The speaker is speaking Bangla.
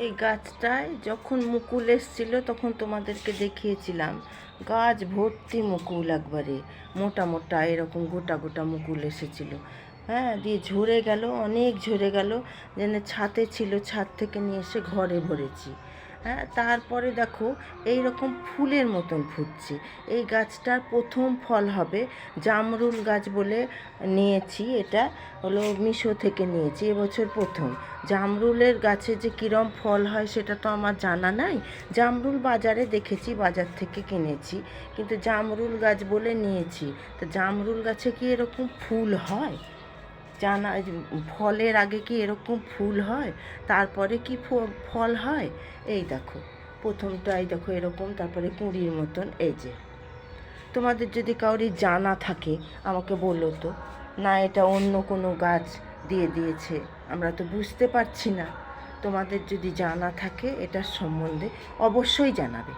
এই গাছটায় যখন মুকুল এসছিল তখন তোমাদেরকে দেখিয়েছিলাম, গাছ ভর্তি মুকুল, একবারে মোটা মোটা এরকম গোটা গোটা মুকুল এসেছিল। হ্যাঁ, দিয়ে ঝরে গেল, অনেক ঝরে গেল, যেন ছাদে ছিল, ছাদ থেকে নিয়ে এসে ঘরে ভরেছি। হ্যাঁ, তারপরে দেখো এই রকম ফুলের মতন ফুটছে। এই গাছটার প্রথম ফল হবে। জামরুল গাছ বলে নিয়েছি, এটা হলো মিশো থেকে নিয়েছি, এবছর প্রথম। জামরুলের গাছে যে কীরম ফল হয় সেটা তো আমার জানা নাই। জামরুল বাজারে দেখেছি, বাজার থেকে কিনেছি, কিন্তু জামরুল গাছ বলে নিয়েছি। তো জামরুল গাছে কি এরকম ফুল হয় জানা? ফলের আগে কি এরকম ফুল হয়, তারপরে কি ফল হয়? এই দেখো প্রথমটাই দেখো এরকম, তারপরে কুঁড়ির মতন। এই যে, তোমাদের যদি কাউরি জানা থাকে আমাকে বলো তো, না এটা অন্য কোনো গাছ দিয়ে দিয়েছে, আমরা তো বুঝতে পারছি না। তোমাদের যদি জানা থাকে এটার সম্বন্ধে অবশ্যই জানাবে।